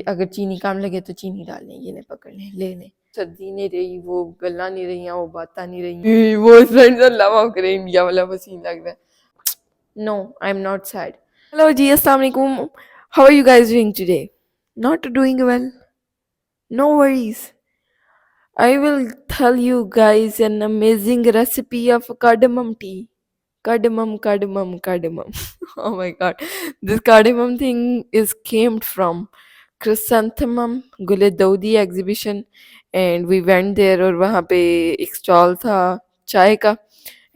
अगर चीनी कम लगे तो चीनी डाल लें, ये नहीं पकड़ लें, ले लें। सर्दी नहीं रही, वो गला नहीं रही, वो बातें नहीं रही, वो फ्रेंड्स अल्लाह करे इंडिया वाला पसीन लग रहा है। No, I am not sad. Hello जी, अस्सलाम वालेकुम। How are you guys doing today? Not doing well? No worries. I will tell you guys an amazing recipe of cardamom tea. Cardamom, cardamom, cardamom. Oh my god. This cardamom thing is came from Chrysanthemum Guledaudi exhibition, and we went there और वहाँ पे एक stall था चाय का,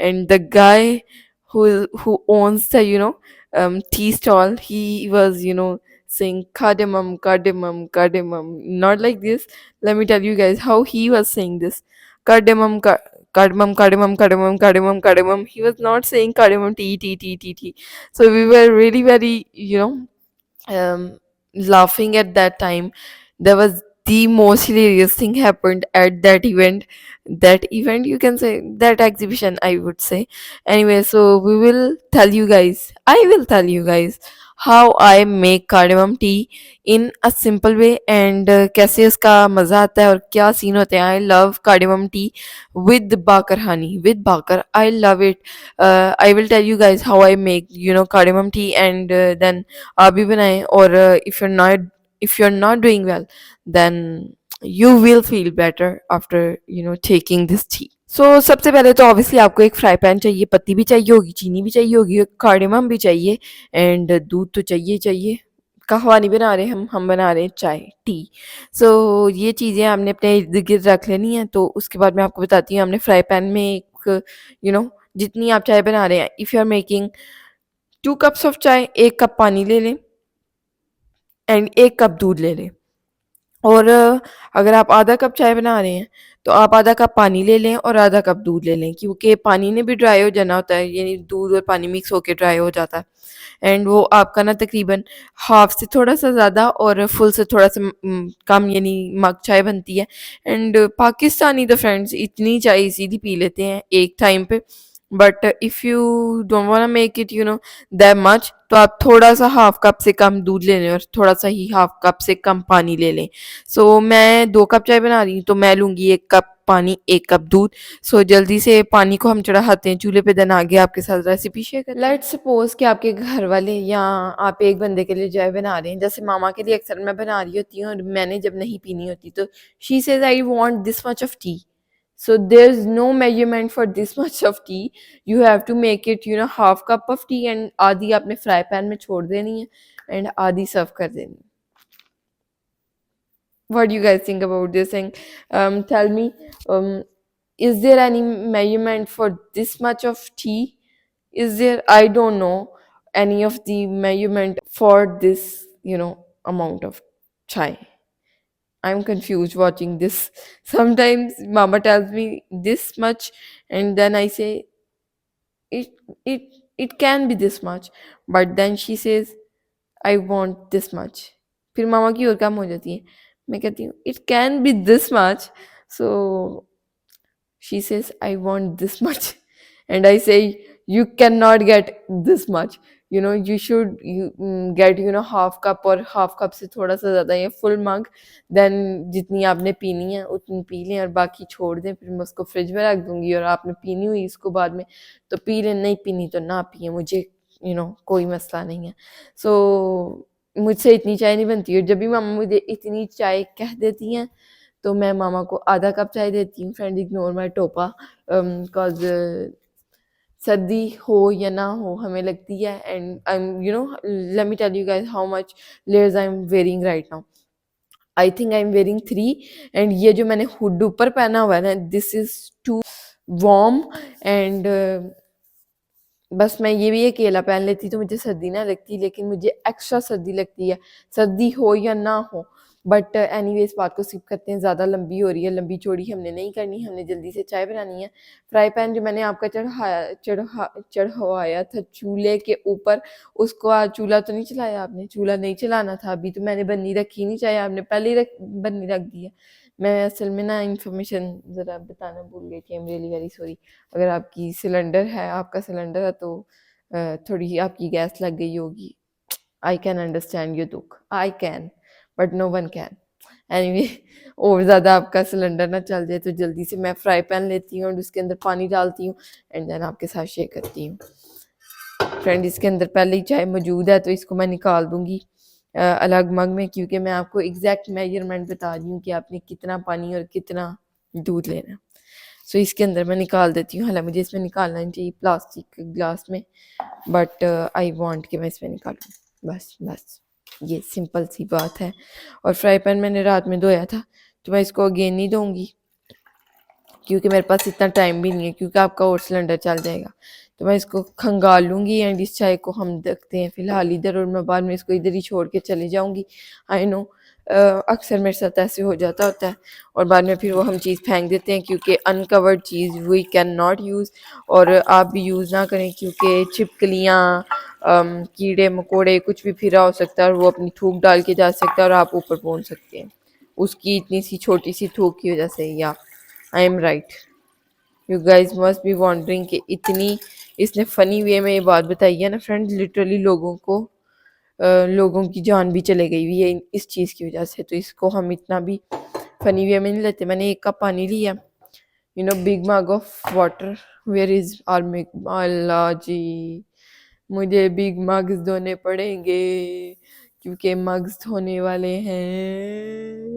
and the guy who owns the tea stall, he was saying cardamom, cardamom, cardamom, not like this. Let me tell you guys how he was saying this. Cardamom, cardamom, cardamom, cardamom, cardamom, cardamom. He was not saying cardamom tea, tea, tea, tea, tea. So we were really very, laughing at that time. There was the most hilarious thing happened at that event. That event, you can say, that exhibition, I would say. Anyway, so we will tell you guys. I will tell you guys how I make cardamom tea in a simple way, and कैसे उसका मज़ा आता है और क्या scene होते हैं. I love cardamom tea with bakar honey. With bakar, I love it. I will tell you guys how I make cardamom tea, and then आप भी बनाएं. और if you're not doing well, then you will feel better after taking this tea. So सबसे पहले तो obviously आपको एक fry pan चाहिए, पत्ती भी चाहिए होगी, चीनी भी चाहिए होगी, कार्डेमम भी चाहिए, एंड दूध तो चाहिए चाहिए. कहवा नहीं बना रहे हम बना रहे हैं चाय, टी. सो ये चीज़ें आपने अपने इर्द गिर्द रख लेनी है. तो उसके बाद मैं आपको बताती हूँ. हमने फ्राई पैन में एक जितनी आप चाय बना रहे हैं, if you are making 2 cups of chai, 1 cup पानी ले लें एंड 1 कप दूध ले लें. और अगर आप आधा कप चाय बना रहे हैं तो आप आधा कप पानी ले लें और आधा कप दूध ले लें, क्योंकि पानी ने भी ड्राई हो जाना होता है, यानी दूध और पानी मिक्स होके ड्राई हो जाता है. एंड वो आपका ना तकरीबन हाफ से थोड़ा सा ज़्यादा और फुल से थोड़ा सा कम, यानी मग चाय बनती है. एंड पाकिस्तानी तो फ्रेंड्स इतनी चाय सीधी पी लेते हैं एक टाइम पे. But if you don't want make it that much, तो आप थोड़ा सा हाफ कप से कम दूध ले लें और थोड़ा सा ही हाफ कप से कम पानी ले लें. सो मैं 2 कप चाय बना रही हूँ तो मैं लूँगी 1 कप पानी, 1 कप दूध. सो जल्दी से पानी को हम चढ़ाते हैं चूल्हे पे, देन आगे आपके साथ रेसिपी शेयर करते हैं. लेट्स सपोज कि आपके घर वाले या आप एक बंदे के लिए चाय बना रहे हैं. जैसे मामा के लिए अक्सर मैं बना रही होती हूँ और मैंने जब नहीं पीनी होती तो she says I want this much of T. So there's no measurement for this much of tea. You have to make it half cup of tea, and आधी आपने फ्राई पैन में छोड़ देनी है एंड आधी सर्व कर देनी है. What do you guys think about this thing? Tell me, is there any measurement for this much of tea? Is there? I don't know any of the measurement for this amount of chai. I'm confused watching this. Sometimes mama tells me this much, and then I say it it it can be this much, but then she says I want this much. फिर मामा की और कम हो जाती है. मैं कहती हूँ it can be this much. So she says I want this much, and I say you cannot get this much. You should get half cup, और हाफ कप से थोड़ा सा ज़्यादा या फुल मग. देन जितनी आपने पीनी है उतनी पी लें और बाकी छोड़ दें. फिर मैं उसको फ्रिज में रख दूँगी और आपने पीनी हुई इसको बाद में तो पी लें, नहीं पीनी तो ना पिए, मुझे कोई मसला नहीं है. सो मुझसे इतनी चाय नहीं बनती, और जब भी मामा मुझे इतनी चाय कह देती हैं तो मैं मामा को आधा कप चाय देती हूँ. फ्रेंड इग्नोर माई टोपा, बिकॉज सर्दी हो या ना हो हमें लगती है. And I am let me tell you guys how much layers I am wearing right now. I think I am wearing 3. And ये जो मैंने हुड ऊपर पहना हुआ है ना, this is too warm. And बस मैं ये भी अकेला पहन लेती तो मुझे सर्दी ना लगती, लेकिन मुझे एक्स्ट्रा सर्दी लगती है, सर्दी हो या ना हो. बट एनीवे इस बात को स्किप करते हैं, ज़्यादा लंबी हो रही है. लंबी चौड़ी हमने नहीं करनी, हमने जल्दी से चाय बनानी है. फ्राई पैन जो मैंने आपका चढ़वाया था चूल्हे के ऊपर, उसको आज चूल्हा तो नहीं चलाया आपने? चूल्हा नहीं चलाना था अभी, तो मैंने बन्नी रखी नहीं, चाहे आपने पहले ही बन्नी रख दी है. मैं असल में ना इन्फॉर्मेशन ज़रा बताना भूल गई थी. I am really very sorry. अगर आपकी सिलेंडर है, आपका सिलेंडर है तो थोड़ी आपकी गैस लग गई होगी. आई कैन अंडरस्टैंड योर दुख, I can. But no one can. Anyway और ज़्यादा आपका सिलेंडर ना चल जाए तो जल्दी से मैं फ्राई पैन लेती हूँ और उसके अंदर पानी डालती हूँ एंड देन आपके साथ शेयर करती हूँ। फ्रेंड इसके अंदर पहले ही चाय मौजूद है तो इसको मैं निकाल दूंगी अलग मग में, क्योंकि मैं आपको एग्जैक्ट मेजरमेंट बता रही हूँ कि आपने कितना पानी और कितना दूध लेना। सो इसके अंदर मैं निकाल देती हूँ। हालांकि मुझे इसमें निकालना नहीं चाहिए प्लास्टिक के ग्लास में, बट आई वांट कि मैं इसमें निकालूँ। बस बस ये सिंपल सी बात है। और फ्राई पैन मैंने रात में धोया था तो मैं इसको अगेन नहीं धोऊंगी, क्योंकि मेरे पास इतना टाइम भी नहीं है, क्योंकि आपका और सिलेंडर चल जाएगा। तो मैं इसको खंगाल लूँगी एंड इस चाय को हम देखते हैं फ़िलहाल इधर, और मैं बाद में इसको इधर ही छोड़ के चले जाऊँगी। आई नो अक्सर मेरे साथ ऐसे हो जाता होता है और बाद में फिर वो हम चीज़ फेंक देते हैं, क्योंकि अनकवर्ड चीज़ वी कैन नॉट यूज़। और आप भी यूज़ ना करें, क्योंकि छिपकलियाँ कीड़े मकोड़े कुछ भी फिरा हो सकता है और वो अपनी थूक डाल के जा सकता है और आप ऊपर पहुँच सकते हैं उसकी इतनी सी छोटी सी थूक की वजह से। या I am right? You guys must be wondering कि इतनी इसने फ़नी वे में ये बात बताई है ना फ्रेंड्स, लिटरली लोगों की जान भी चले गई हुई है इस चीज़ की वजह से। तो इसको हम इतना भी फ़नी वे में नहीं लेते। मैंने 1 कप पानी लिया, you know big mug of water. Where is our mug? अल्लाह जी, मुझे बिग मग्स धोने पड़ेंगे क्योंकि मग्स धोने वाले हैं।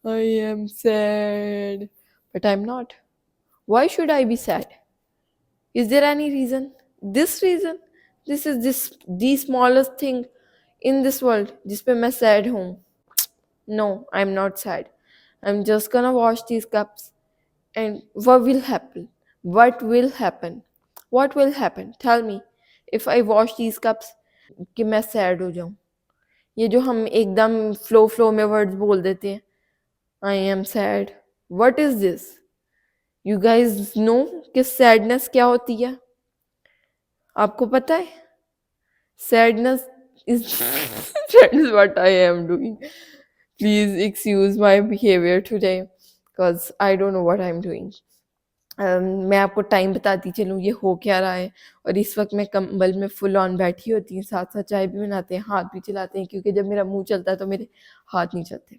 I am sad, but I'm not. Why should I be sad? Is there any reason? This reason? This is the smallest thing in this world जिस पे मैं sad हूँ. No, I'm not sad. I'm just gonna wash these cups and what will happen? What will happen? What will happen? Tell me. If I wash these cups कि मैं sad हो जाऊँ. ये जो हम एकदम फ्लो में वर्ड्स बोल देते हैं, I am sad, what is this? You guys know कि सैडनेस क्या होती है? आपको पता है? Sadness is friends what I am doing, please excuse my behaviour today because I don't know what I am doing. मैं आपको टाइम बताती चलूँ ये हो क्या रहा है। और इस वक्त मैं कंबल में फुल ऑन बैठी होती हूँ, साथ साथ चाय भी बनाते हैं, हाथ भी चलाते हैं, क्योंकि जब मेरा मुंह चलता है तो मेरे हाथ नहीं चलते।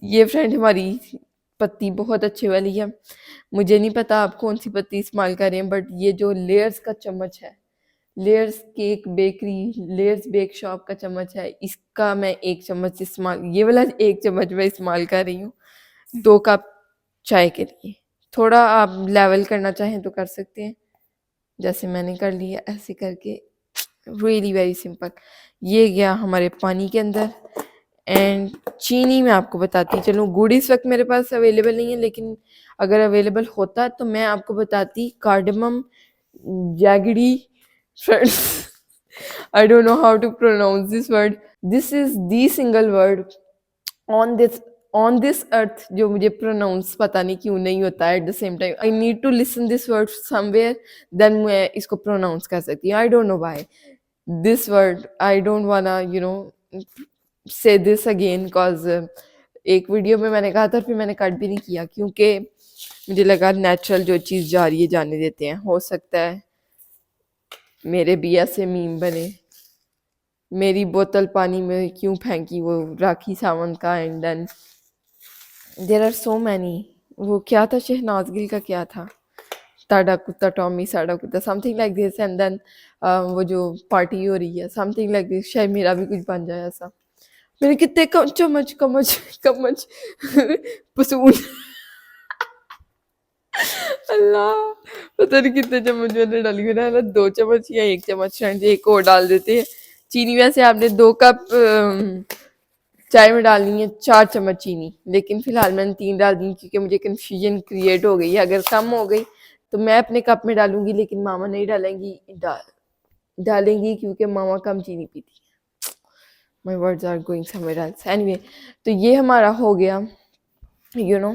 ये फ्रेंड हमारी पत्ती बहुत अच्छे वाली है। मुझे नहीं पता आप कौन सी पत्ती इस्तेमाल करें, बट ये जो लेयर्स का चम्मच है, layers cake bakery, layers bake shop का चम्मच है, इसका मैं 1 चम्मच इस्तेमाल, ये वाला 1 चम्मच मैं इस्तेमाल कर रही हूँ 2 कप चाय के लिए। थोड़ा आप लेवल करना चाहें तो कर सकते हैं, जैसे मैंने कर लिया ऐसे करके। Really very simple. ये गया हमारे पानी के अंदर। एंड चीनी मैं आपको बताती चलूँ, गुड़ इस वक्त मेरे पास अवेलेबल नहीं है, लेकिन अगर अवेलेबल होता तो मैं आपको बताती cardamom jaggery. Friends I don't know how to pronounce this word. This is the single word on this earth जो मुझे प्रोनाउंस पता नहीं क्यों नहीं होता है। At the same time I need to listen this word somewhere, then मैं इसको प्रोनाउंस कर सकती हूँ। I don't know why this word, I don't wanna you know say this again, because एक वीडियो में मैंने कहा था फिर मैंने कट भी नहीं किया, क्योंकि मुझे लगा नेचुरल जो चीज़ जा रही है जाने देते हैं। हो सकता है मेरे भी ऐसे मीम बने, मेरी बोतल पानी में क्यों फेंकी वो राखी सावंत का। And then there are so many. वो क्या था शहनाज गिल का, क्या था, ताड़ा कुत्ता टॉमी साड़ा कुत्ता, something like this. And then वो जो पार्टी हो रही है समथिंग लाइक दिस, शायद मेरा भी कुछ बन जाए ऐसा। मैंने कितने चम्मच कमच कमच पसून अल्लाह, पता नहीं कितने चम्मच मैंने डाली है ना, 2 चम्मच या 1 चम्मच, शायद एक और डाल देते हैं चीनी। वैसे आपने 2 कप चाय में डालनी है 4 चम्मच चीनी, लेकिन फिलहाल मैंने 3 डाल दी क्योंकि मुझे कन्फ्यूजन क्रिएट हो गई है। अगर कम हो गई तो मैं अपने कप में डालूंगी, लेकिन मामा नहीं डालेंगी क्योंकि मामा कम चीनी पीती है। My words are going somewhere else. Anyway, तो ये हमारा हो गया यू नो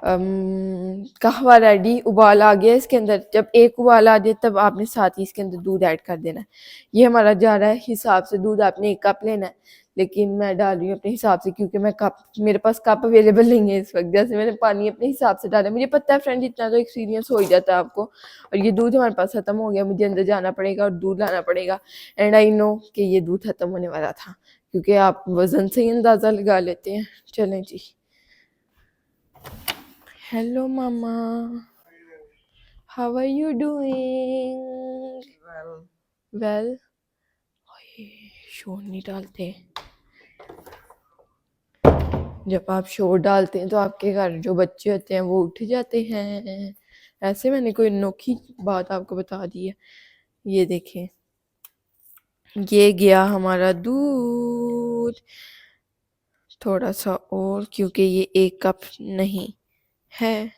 कहवा रेडी, उबाल आ गया इसके अंदर। जब एक उबाल आ जाए तब आपने साथ ही इसके अंदर दूध ऐड कर देना है। ये हमारा जा रहा है हिसाब से दूध, आपने 1 कप लेना है, लेकिन मैं डाल रही हूँ अपने हिसाब से क्योंकि मैं कप, मेरे पास कप अवेलेबल नहीं है इस वक्त। जैसे मैंने पानी अपने हिसाब से डाला, मुझे पता है फ्रेंड इतना तो एक्सपीरियंस हो ही जाता है आपको। और ये दूध हमारे पास ख़त्म हो गया, मुझे अंदर जाना पड़ेगा और दूध लाना पड़ेगा। एंड आई नो कि ये दूध ख़त्म होने वाला था क्योंकि आप वज़न से ही अंदाज़ा लगा लेते हैं। चलें जी। हेलो मामा, how are you doing? Well, शोर नहीं डालते। जब आप शोर डालते हैं तो आपके घर जो बच्चे होते हैं वो उठ जाते हैं। ऐसे मैंने कोई अनोखी बात आपको बता दी है। ये देखें, ये गया हमारा दूध, थोड़ा सा और क्योंकि ये 1 कप नहीं है।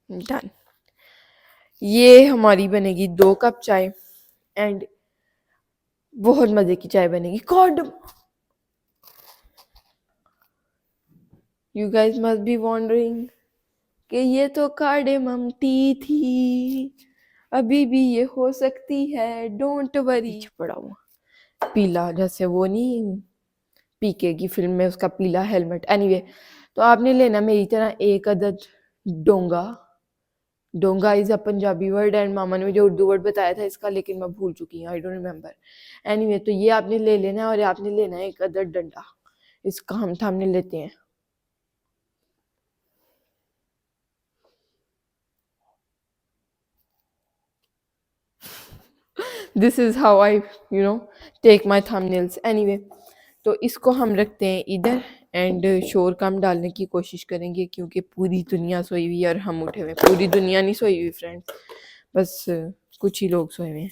डन। ये हमारी बनेगी 2 कप चाय एंड बहुत मज़े की चाय बनेगी। God, you guys must be wondering कि ये तो कार्डेमम टी थी, अभी भी ये हो सकती है, डोंट वरी। पड़ा हुआ पीला, जैसे वो नहीं पीके की फिल्म में उसका पीला हेलमेट। एनीवे, तो आपने लेना मेरी तरह 1 अदद डोंगा। Donga is a Punjabi word and मामा ने मुझे उर्दू वर्ड बताया था इसका, लेकिन मैं भूल चुकी हूँ, आई डोंट रिमेम्बर। एनीवे, तो ये आपने ले लेना है और आपने लेना है 1 अदद डंडा। इसका हम सामने लेते हैं। This is how I take my thumbnails. Anyway, तो इसको हम रखते हैं इधर एंड शोर कम डालने की कोशिश करेंगे क्योंकि पूरी दुनिया सोई हुई है और हम उठे हुए। पूरी दुनिया नहीं सोई हुई फ्रेंड्स, बस कुछ ही लोग सोए हुए हैं।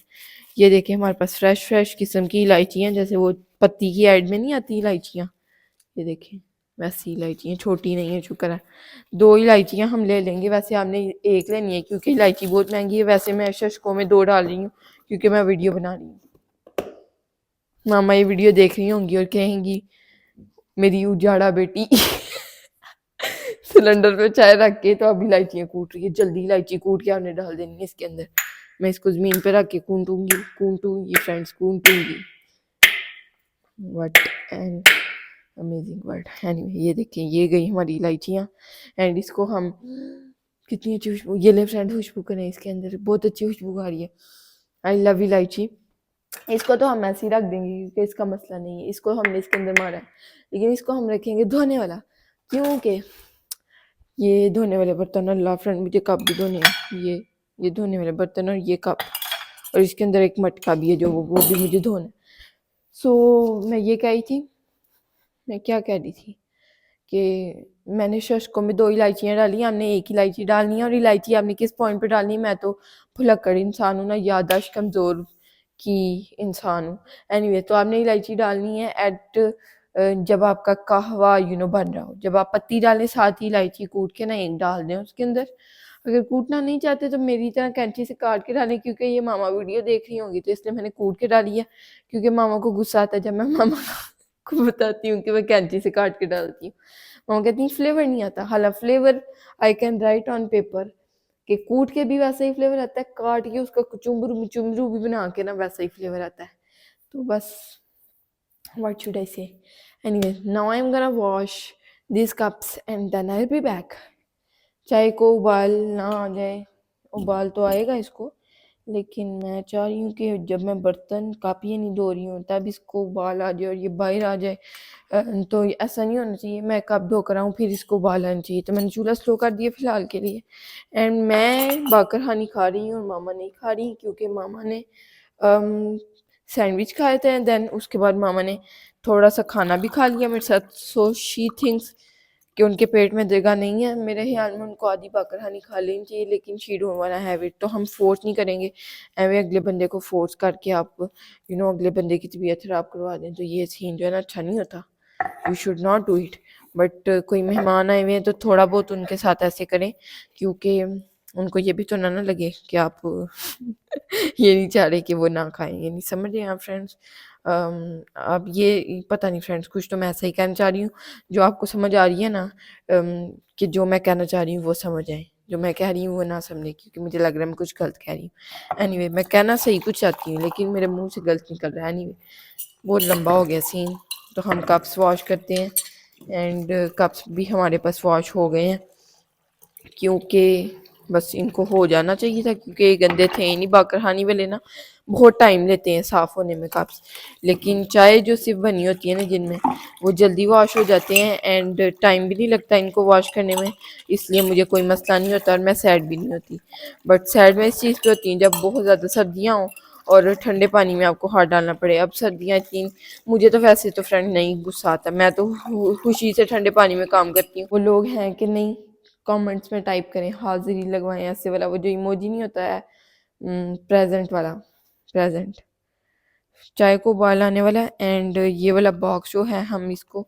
ये देखिए हमारे पास फ्रेश फ्रेश किस्म की इलायचियाँ, जैसे वो पत्ती की ऐड में नहीं आती इलायचियाँ, ये देखिए वैसी इलायचियाँ, छोटी नहीं है शुक्र है। 2 इलायचियाँ हम ले लेंगे, वैसे आपने 1 लेनी है क्योंकि इलायची बहुत महंगी है। वैसे मैं शशकों में 2 डाल रही हूँ क्योंकि मैं वीडियो बना रही हूँ। मामा ये वीडियो देख रही होंगी और कहेंगी मेरी उजाड़ा बेटी सिलेंडर पे चाय रख के तो अब इलायचियाँ कूट रही है। जल्दी इलायची कूट के आपने डाल देनी है इसके अंदर। मैं इसको ज़मीन पे रख के कूटूंगी फ्रेंड्स, कूटूंगी। What an amazing word. Anyway, ये देखिए ये गई हमारी इलायचियाँ एंड इसको हम कितनी अच्छी खुशबू, ये ले फ्रेंड खुशबू करें इसके अंदर, बहुत अच्छी खुशबू आ रही है। आई लव इलायची। इसको तो हम ऐसे ही रख देंगे क्योंकि इसका मसला नहीं है, इसको हमने इसके अंदर मारा है, लेकिन इसको हम रखेंगे धोने वाला क्योंकि ये धोने वाले बर्तन, अल्लाह फ्रेंड मुझे कप भी धोने हैं। ये धोने वाले बर्तन और ये कप और इसके अंदर एक मटका भी है जो वो भी मुझे धोना है। सो मैं ये कही थी, मैं क्या कह रही थी कि मैंने शशकों में 2 इलायचियाँ डाली, हमने 1 इलायची डालनी है। और इलायची आपने किस पॉइंट पे डालनी है, मैं तो भुलक्कड़ इंसान हूँ ना, याददाश्त कमज़ोर की इंसान हूँ। एनीवे, तो आपने इलायची डालनी है एट जब आपका कहवा बन रहा हो। जब आप पत्ती डालें साथ ही इलायची कूट के ना 1 डाल दें उसके अंदर। अगर कूटना नहीं चाहते तो मेरी तरह कैंची से काट के डालें क्योंकि ये मामा वीडियो देख रही होंगी तो इसलिए मैंने कूट के डाली है क्योंकि मामा को गुस्सा आता है जब मैं मामा को बताती हूँ कि मैं कैंची से काट के डालती हूँ। मामा कहती हैं फ्लेवर नहीं आता। हालांकि flavour I can write on paper कि कूट के भी वैसा ही फ्लेवर आता है, काट के उसका चुमरू चुमरू भी बना के ना वैसा ही फ्लेवर आता है। तो बस what should I say? Anyway, now I'm gonna wash these cups and then I'll be back. चाय को उबाल ना आ जाए, उबाल तो आएगा इसको, लेकिन मैं चाह रही हूँ कि जब मैं बर्तन कप ये नहीं धो रही हूँ तब इसको उबाल आ जाए और ये बाहर आ जाए। तो ऐसा नहीं होना चाहिए, मैं कप धो कर आऊँ फिर इसको उबाल आना चाहिए। तो मैंने चूल्हा स्लो कर दिया फ़िलहाल के लिए एंड मैं बाकर हानी खा रही हूँ और मामा नहीं खा रही क्योंकि मामा ने सैंडविच खाए थे। देन उसके बाद मामा ने थोड़ा सा खाना भी खा लिया मेरे साथ। सो शी थिंक्स कि उनके पेट में जगह नहीं है। मेरे ख्याल में उनको आधी बाकरहानी खा लेनी चाहिए, लेकिन she don't want to have it. तो हम फोर्स नहीं करेंगे, एवं अगले बंदे को फोर्स करके आप अगले बंदे की तबीयत खराब करवा दें तो ये सीन जो है ना अच्छा नहीं होता। You should not do it. But कोई मेहमान आए हुए हैं तो थोड़ा बहुत उनके साथ ऐसे करें क्योंकि उनको ये भी तो ना लगे कि आप ये नहीं चाह रहे कि वो ना खाएं, ये नहीं समझ रहे आप फ्रेंड्स। अब ये पता नहीं फ्रेंड्स, कुछ तो मैं ऐसा ही कहना चाह रही हूँ, जो आपको समझ आ रही है ना, कि जो मैं कहना चाह रही हूँ वो समझ आए, जो मैं कह रही हूँ वो ना समझे, क्योंकि मुझे लग रहा है मैं कुछ गलत कह रही हूँ। एनीवे मैं कहना सही कुछ चाहती हूँ लेकिन मेरे मुंह से गलत निकल रहा है। एनीवे बहुत लंबा हो गया सीन, तो हम कप्स वॉश करते हैं। एंड कप्स भी हमारे पास वॉश हो गए हैं, क्योंकि बस इनको हो जाना चाहिए था, क्योंकि ये गंदे थे ही नहीं। बाकरहानी वाले ना बहुत टाइम लेते हैं साफ़ होने में कप्स, लेकिन चाय जो सिर्फ बनी होती है ना जिनमें, वो जल्दी वॉश हो जाते हैं एंड टाइम भी नहीं लगता इनको वॉश करने में, इसलिए मुझे कोई मसला नहीं होता और मैं सैड भी नहीं होती। बट सैड में इस चीज़ पे होती हैं जब बहुत ज़्यादा सर्दियाँ हों और ठंडे पानी में आपको हाथ डालना पड़े। अब सर्दियाँ इतनी, मुझे तो वैसे तो फ्रेंड नहीं गुस्सा आता, मैं तो खुशी से ठंडे पानी में काम करती हूँ। वो लोग हैं कि नहीं, कमेंट्स में टाइप करें, हाजिरी लगवाएं ऐसे वाला, वो जो इमोजी नहीं होता है प्रेजेंट वाला, प्रेजेंट चाय को उबाल आने वाला। एंड ये वाला बॉक्स जो है हम इसको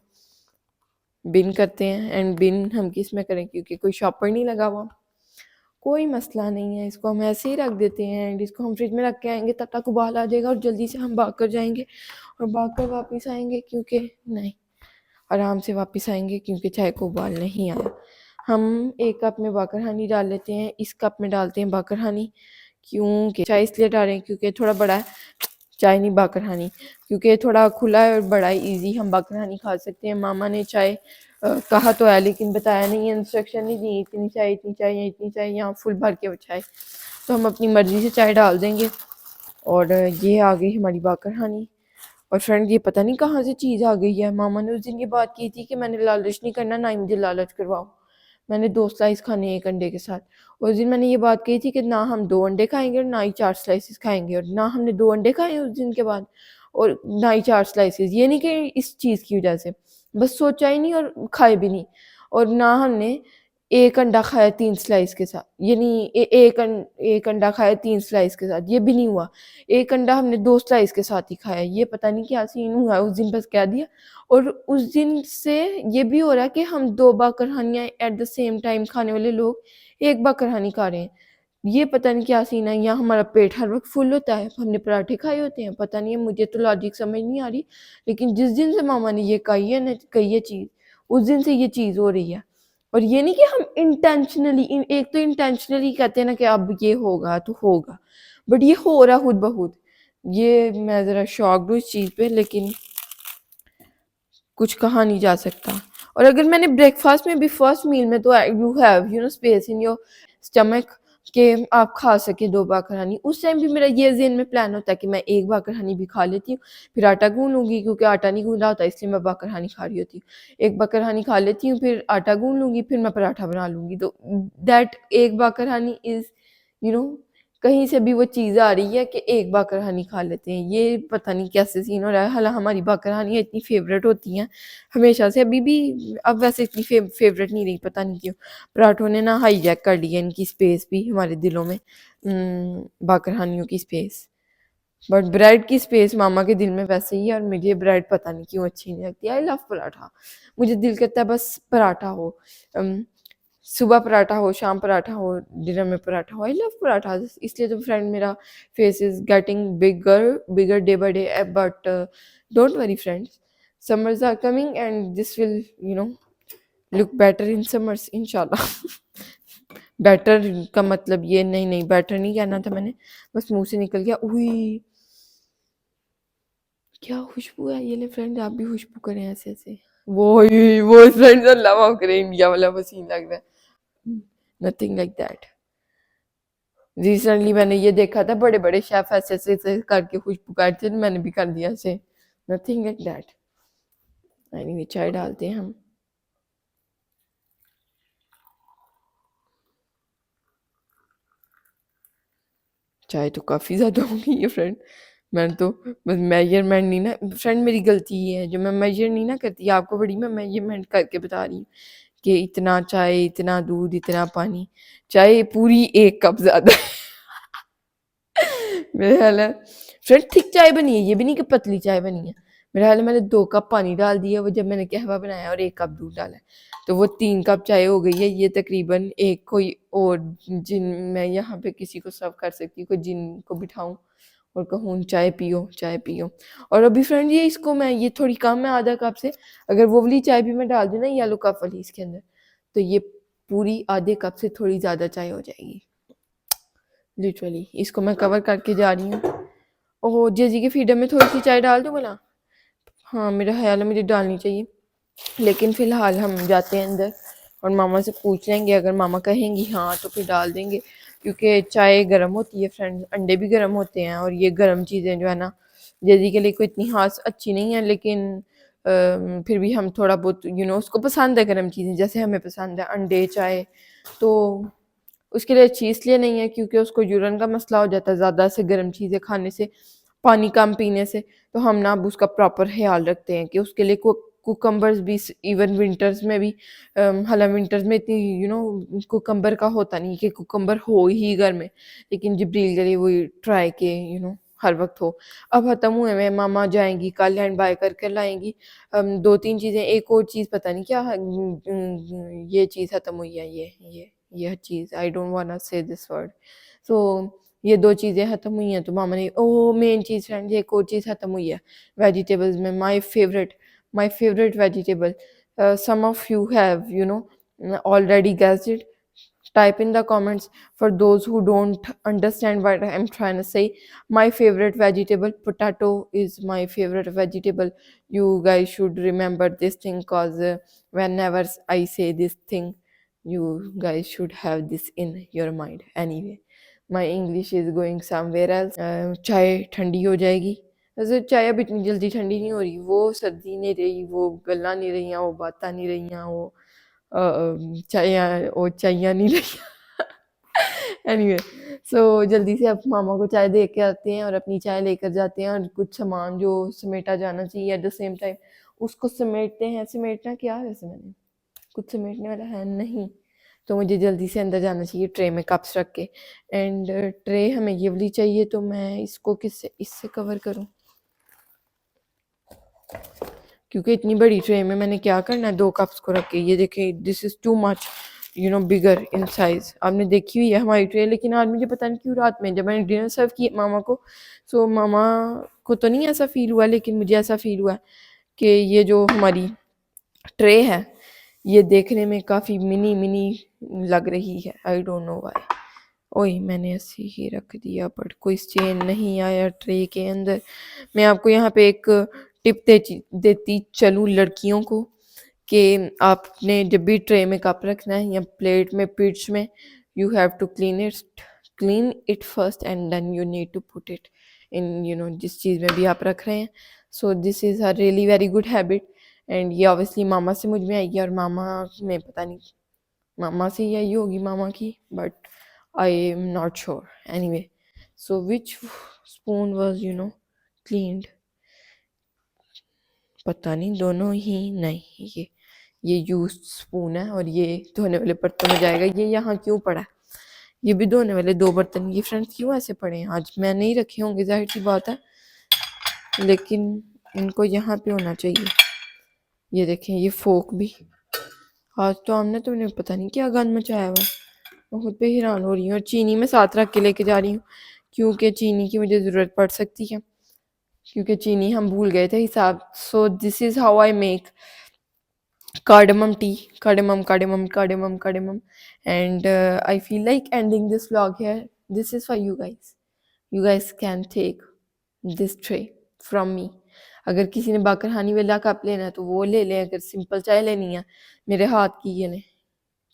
बिन करते हैं। एंड बिन हम किस में करें, क्योंकि कोई शॉपर नहीं लगा हुआ, कोई मसला नहीं है, इसको हम ऐसे ही रख देते हैं। एंड इसको हम फ्रिज में रख के आएंगे, तब तक उबाल आ जाएगा और जल्दी से हम भाग कर जाएंगे और भाग कर वापस आएंगे, क्योंकि नहीं, आराम से वापस आएंगे क्योंकि चाय को उबाल नहीं आया। हम एक कप में बाकर हनी डाल लेते हैं, इस कप में डालते हैं बाकर हनी, क्योंकि चाय इसलिए डाल रहे हैं क्योंकि थोड़ा बड़ा है, चाय नहीं बाकर हनी, क्योंकि थोड़ा खुला है और बड़ा है, ईजी हम बाकर हनी खा सकते हैं। मामा ने चाय कहा तो है लेकिन बताया नहीं है, इंस्ट्रक्शन नहीं दी, इतनी चाय इतनी चाय या इतनी चाय, यहाँ फुल भर के वो चाय, तो हम अपनी मर्ज़ी से चाय डाल देंगे। और ये आ गई हमारी बाकर हनी। और फ्रेंड ये पता नहीं कहाँ से चीज़ आ गई है, मामा ने उस दिन ये बात की थी कि मैंने लालच नहीं करना, ना ही मुझे लालच करवाओ, मैंने 2 स्लाइस खाने एक अंडे के साथ। उस दिन मैंने ये बात कही थी कि ना हम 2 अंडे खाएंगे और ना ही 4 स्लाइसेस खाएंगे, और ना हमने 2 अंडे खाए उस दिन के बाद और ना ही 4 स्लाइसेस। ये नहीं कि इस चीज़ की वजह से, बस सोचा ही नहीं और खाए भी नहीं। और ना हमने एक अंडा खाया 3 स्लाइस के साथ, यानी एक अंडा खाया 3 स्लाइस के साथ, ये भी नहीं हुआ। एक अंडा हमने 2 स्लाइस के साथ ही खाया, ये पता नहीं क्या सीन हुआ उस दिन, बस कह दिया। और उस दिन से ये भी हो रहा है कि हम 2 बाकरहानियाँ एट द सेम टाइम खाने वाले लोग एक बाकरहानी खा रहे हैं। ये पता नहीं क्या सीन है, या हमारा पेट हर वक्त फुल होता है, हमने पराठे खाए होते हैं, पता नहीं है, मुझे तो लॉजिक समझ नहीं आ रही। लेकिन जिस दिन से मामा ने ये कही है ना, कही है चीज़, उस दिन से ये चीज़ हो रही है। और ये नहीं कि हम इंटेंशनली, एक तो इंटेंशनली कहते हैं ना कि अब ये होगा तो होगा, बट ये हो रहा खुद ब खुद। ये मैं ज़रा शॉक्ड हूँ इस चीज़ पे, लेकिन कुछ कहा नहीं जा सकता। और अगर मैंने ब्रेकफास्ट में भी फर्स्ट मील में, तो you have space in your stomach कि आप खा सके 2 बाकर हनी। उस टाइम भी मेरा ये ज़हन में प्लान होता है कि मैं एक बाकर हनी भी खा लेती हूँ, फिर आटा गूंद लूँगी, क्योंकि आटा नहीं गूंदा होता इसलिए मैं बाकर हनी खा रही होती हूँ। एक बाकर हनी खा लेती हूँ, फिर आटा गूंद लूँगी, फिर मैं पराठा बना लूँगी। तो दैट एक बाकर हनी इज़ यू नो कहीं से भी वो चीज़ आ रही है कि एक बाकरहानी खा लेते हैं। ये पता नहीं कैसे सीन हो रहा है। हालांकि हमारी बाकरहानियाँ इतनी फेवरेट होती हैं हमेशा से, अभी भी, अब वैसे इतनी फेवरेट नहीं रही, पता नहीं क्यों। पराठों ने ना हाईजैक कर लिया इनकी स्पेस भी हमारे दिलों में, बाकरहानियों की स्पेस। बट ब्रेड की स्पेस मामा के दिल में वैसे ही है, और मुझे ब्रेड पता नहीं क्यों अच्छी नहीं लगती। आई लव पराठा, मुझे दिल करता है बस पराठा हो, सुबह पराठा हो, शाम पराठा हो, डिनर में पराठा हो। आई लव पराठा, इसलिए तो फ्रेंड मेरा face is getting bigger bigger day by day. But don't worry friends, summers are coming and this will look better in summers इंशाल्लाह। बेटर का मतलब ये नहीं, नहीं बेटर नहीं कहना था मैंने, बस मुंह से निकल गया। उई क्या खुशबू है, ये ले फ्रेंड आप भी खुशबू करें ऐसे ऐसे। वो फ्रेंड्स अल्लाह माफ करे, इंडिया वाला पसीन लग रहा है। Nothing like that. रिसेंटली मैंने ये देखा था बड़े बड़े शेफ ऐसे ऐसे ऐसे करके खुशबू काटते थे, मैंने भी कर दिया ऐसे। Nothing like that. एनीवे चाय डालते हैं हम। चाय तो काफ़ी ज़्यादा हो गई है फ्रेंड, मैंने तो बस मेजरमेंट नहीं ना फ्रेंड, मेरी गलती ये है जो मैं मेजर नहीं ना करती, आपको बड़ी मैं मेजरमेंट करके बता रही हूँ कि इतना चाय, इतना दूध, इतना पानी। चाय पूरी 1 कप ज़्यादा है मेरे ख्याल है फ्रेंड। थिक चाय बनी है, ये भी नहीं कि पतली चाय बनी है, मेरा ख्याल है मैंने 2 कप पानी डाल दिया वो जब मैंने कहवा बनाया और 1 कप दूध डाला है, तो वो 3 कप चाय हो गई है। ये तकरीबन एक कोई और जिन मैं यहाँ पे किसी को सर्व कर सकती हूँ, कोई जिन को बिठाऊँ और कहूँ चाय पियो, चाय पियो। और अभी फ्रेंड ये इसको मैं ये थोड़ी कम है आधा कप से, अगर वो वाली चाय भी मैं डाल दूँ ना येलो कप वाली इसके अंदर, तो ये पूरी आधे कप से थोड़ी ज़्यादा चाय हो जाएगी लिटरली। इसको मैं कवर करके जा रही हूँ। ओह जेजी के फीडर में थोड़ी सी चाय डाल दूँ भला? हाँ मेरा ख्याल है मुझे डालनी चाहिए, लेकिन फ़िलहाल हम जाते हैं अंदर और मामा से पूछ लेंगे, अगर मामा कहेंगी हाँ तो फिर डाल देंगे, क्योंकि चाय गर्म होती है फ्रेंड्स, अंडे भी गर्म होते हैं और ये गर्म चीज़ें जो है ना जेजी के लिए कोई इतनी खास अच्छी नहीं है, लेकिन फिर भी हम थोड़ा बहुत उसको पसंद है गर्म चीज़ें, जैसे हमें पसंद है अंडे चाय, तो उसके लिए अच्छी इसलिए नहीं है क्योंकि उसको यूरिन का मसला हो जाता है ज़्यादा से गर्म चीज़ें खाने से, पानी कम पीने से। तो हम ना अब उसका प्रॉपर ख्याल रखते हैं कि उसके लिए कुकम्बर्स भी इवन विंटर्स में भी हालांकि विंटर्स में इतनी कुकम्बर का होता नहीं कि कुकम्बर हो ही घर में, लेकिन जबरील के लिए वही ट्राई के हर वक्त हो। अब ख़त्म हुए में मामा जाएंगी कल हैंड बाय करके लाएंगी 2-3 चीज़ें, एक और चीज़ पता नहीं क्या ये चीज़ ख़त्म हुई है, ये चीज़ I don't want say this word. So ये 2 चीज़ें ख़त्म हुई हैं तो मामा ने ओह मेन चीज़ फ्रेंड एक और चीज़ ख़त्म हुई है वेजिटेबल्स में, my favourite vegetable, some of you have already guessed it. Type in the comments for those who don't understand what I'm trying to say. My favorite vegetable, potato is my favorite vegetable. You guys should remember this thing cause whenever I say this thing you guys should have this in your mind. Anyway, my English is going somewhere else. चाय ठंडी हो जाएगी, वैसे चाय अब इतनी जल्दी ठंडी नहीं हो रही, वो सर्दी नहीं रही, वो गला नहीं रही, वो बाता नहीं रही, वो चाइयाँ नहीं रही। एनीवे सो जल्दी से अब मामा को चाय दे के आते हैं और अपनी चाय लेकर जाते हैं और कुछ सामान जो समेटा जाना चाहिए एट द सेम टाइम उसको समेटते हैं। समेटना क्या है वैसे, मैंने कुछ समेटने वाला है नहीं, तो मुझे जल्दी से अंदर जाना चाहिए ट्रे में कप्स रख के। एंड ट्रे हमें ये वाली चाहिए, तो मैं इसको इससे कवर करूँ, क्योंकि इतनी बड़ी ट्रे में मैंने क्या करना है 2 कप्स को रख के। ये देखें this is too much bigger in size. आपने देखी हुई है हमारी ट्रे, लेकिन आज मुझे पता नहीं क्यों रात में जब मैंने डिनर सर्व किया मामा को, सो मामा को तो नहीं ऐसा फील हुआ, लेकिन मुझे ऐसा फील हुआ कि ये जो हमारी ट्रे है ये देखने में काफ़ी मिनी मिनी लग रही है। आई डोंट नो व्हाई। ओए मैंने ऐसे ही रख दिया बट कोई चेन नहीं आया ट्रे के अंदर। मैं आपको यहाँ पे एक टिप देती चलूँ लड़कियों को कि आपने जब भी ट्रे में कप रखना है या प्लेट में पिट्स में, you have to clean it first and then you need to put it in जिस चीज़ में भी आप रख रहे हैं। So this is a really very good habit and ये ऑब्वियसली मामा से मुझ में आई है, और मामा में पता नहीं मामा से ही आई होगी मामा की, but I am not sure. Anyway so which spoon was cleaned, पता नहीं, दोनों ही नहीं, ये यूज स्पून है और ये धोने वाले बर्तन में जाएगा। ये यहाँ क्यों पड़ा है, ये भी धोने वाले 2 बर्तन, ये फ्रेंड्स क्यों ऐसे पड़े हैं? आज मैं नहीं रखे होंगे जाहिर सी बात है, लेकिन इनको यहाँ पे होना चाहिए। ये देखें ये फोक भी, आज तो हमने तुमने पता नहीं क्या गंद मचाया हुआ है, मैं खुद पे हैरान हो रही हूँ। और चीनी में साथ रख के लेके जा रही हूँ क्योंकि चीनी की मुझे ज़रूरत पड़ सकती है, क्योंकि चीनी हम भूल गए थे हिसाब। सो this is how I make cardamom tea, cardamom, and I feel like ending this vlog here. This is for you guys. You guys can take this tray from me. अगर किसी ने बाकर हानी वाला कप लेना है तो वो ले लें, अगर सिंपल चाय लेनी है मेरे हाथ की ये लें।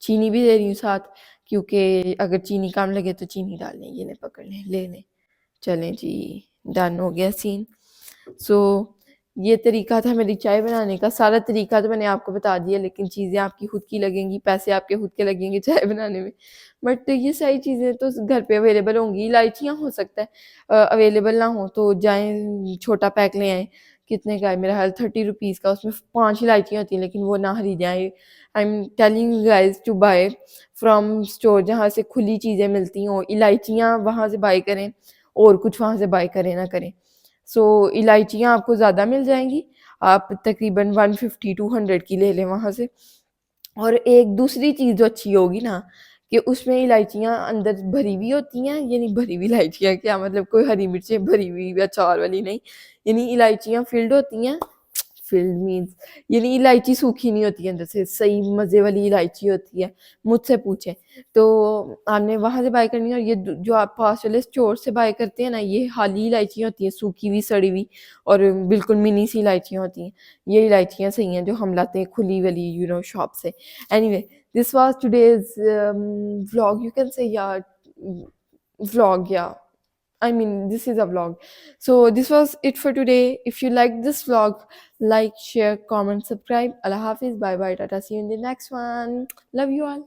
चीनी भी दे रही हूँ साथ, क्योंकि अगर चीनी कम लगे तो चीनी डाल लें, ये लें पकड़ लें, ले लें। चलें जी, डन हो गया सीन। सो ये तरीका था मेरी चाय बनाने का। सारा तरीका तो मैंने आपको बता दिया, लेकिन चीज़ें आपकी खुद की लगेंगी, पैसे आपके खुद के लगेंगे चाय बनाने में, बट ये सारी चीज़ें तो घर पे अवेलेबल होंगी। इलायचियाँ हो सकता है अवेलेबल ना हो तो जाएँ छोटा पैक ले आएँ, कितने का है मेरा ख्याल 30 रुपीज़ का, उसमें 5 इलायचियाँ होती हैं, लेकिन वो ना खरीदें। I am telling you guys to buy from store जहाँ से खुली चीज़ें मिलती हों। इलायचियाँ वहाँ से बाय करें और कुछ वहाँ से बाय करें ना करें। सो इलायचियाँ आपको ज़्यादा मिल जाएँगी, आप तकरीबन 150 टू 100 की ले लें वहाँ से। और एक दूसरी चीज़ जो अच्छी होगी ना, कि उसमें इलायचियाँ अंदर भरी हुई होती हैं, यानी भरी हुई इलायचियाँ क्या मतलब कोई हरी मिर्चें भरी हुई या अचार वाली नहीं, यानी इलायचियाँ फ़िल्ड होती हैं, फ़िल्ड मीन्स यानी इलायची सूखी नहीं होती है अंदर से, सही मज़े वाली इलायची होती है, मुझसे पूछें। तो आपने वहाँ से बाय करनी है, और ये द जो आप पास वाले स्टोर से बाय करते हैं ना, ये हाली इलायचियाँ होती हैं, सूखी हुई, सड़ी हुई और बिल्कुल मिनी सी इलायचियाँ होती हैं। ये इलायचियाँ सही हैं जो हम लाते हैं खुली वाली शॉप से। Anyway, this was today's vlog. You can say, yeah, vlog, yeah. I mean, this is a vlog. So, this was it for today. If you like this vlog, like, share, comment, subscribe. Allah Hafiz. Bye bye. Tata. See you in the next one. Love you all.